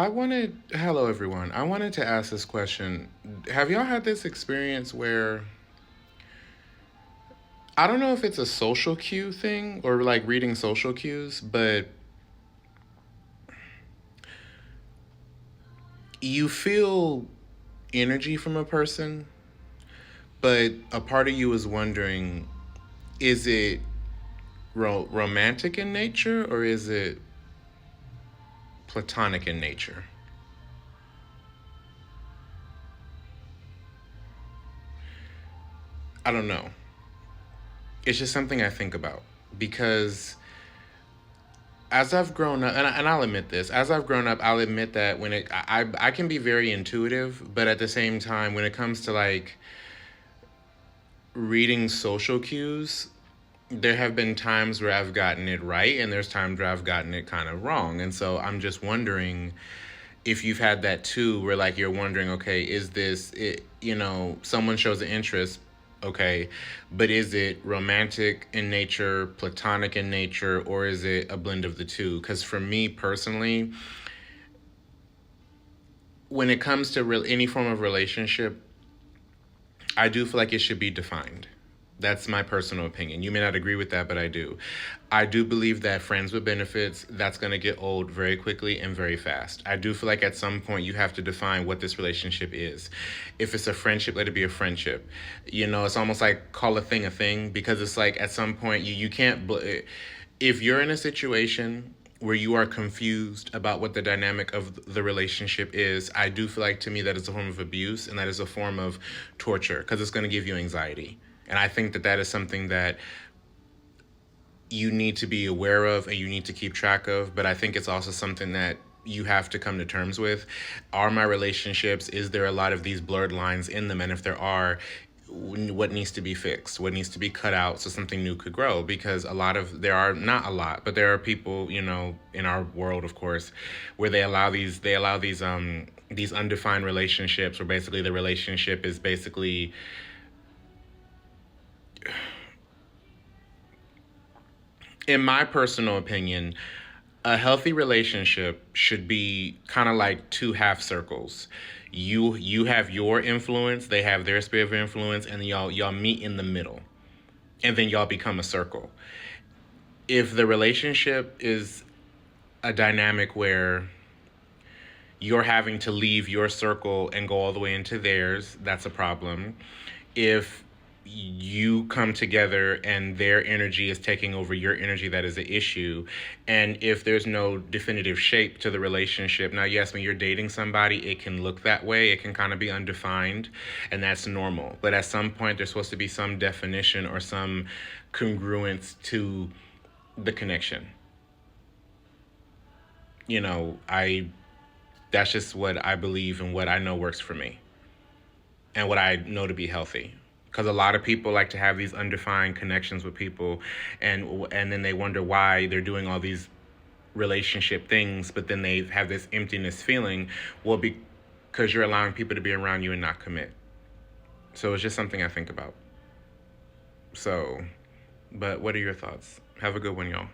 Hello everyone. I wanted to ask this question. Have y'all had this experience where, I don't know if it's a social cue thing or like reading social cues, but you feel energy from a person, but a part of you is wondering, is it romantic in nature or is it platonic in nature? I don't know. It's just something I think about because as I've grown up, and I'll admit this, as I've grown up, I'll admit that I can be very intuitive, but at the same time, when it comes to like reading social cues, there have been times where I've gotten it right, and there's times where I've gotten it kind of wrong. And so I'm just wondering if you've had that too, where like you're wondering, okay, is this it? Someone shows an interest, okay, but is it romantic in nature, platonic in nature, or is it a blend of the two? Because for me personally, when it comes to any form of relationship, I do feel like it should be defined. That's my personal opinion. You may not agree with that, but I do. I do believe that friends with benefits, that's going to get old very quickly and very fast. I do feel like at some point you have to define what this relationship is. If it's a friendship, let it be a friendship. It's almost like call a thing because it's like at some point you can't. If you're in a situation where you are confused about what the dynamic of the relationship is, I do feel like to me that is a form of abuse and that is a form of torture because it's going to give you anxiety. And I think that that is something that you need to be aware of and you need to keep track of. But I think it's also something that you have to come to terms with. Are my relationships, is there a lot of these blurred lines in them? And if there are, what needs to be fixed? What needs to be cut out so something new could grow? Because there are not a lot, but there are people, in our world, of course, where these undefined relationships where basically the relationship is basically, in my personal opinion, a healthy relationship should be kind of like two half circles. You have your influence, they have their sphere of influence, and y'all meet in the middle, and then y'all become a circle. If the relationship is a dynamic where you're having to leave your circle and go all the way into theirs, that's a problem. If you come together and their energy is taking over your energy, that is an issue. And if there's no definitive shape to the relationship, now yes, when you're dating somebody, it can look that way, it can kind of be undefined, and that's normal. But at some point there's supposed to be some definition or some congruence to the connection. I That's just what I believe and what I know works for me and what I know to be healthy. Because a lot of people like to have these undefined connections with people, and then they wonder why they're doing all these relationship things, but then they have this emptiness feeling. Well, because you're allowing people to be around you and not commit. So it's just something I think about. So, but what are your thoughts? Have a good one, y'all.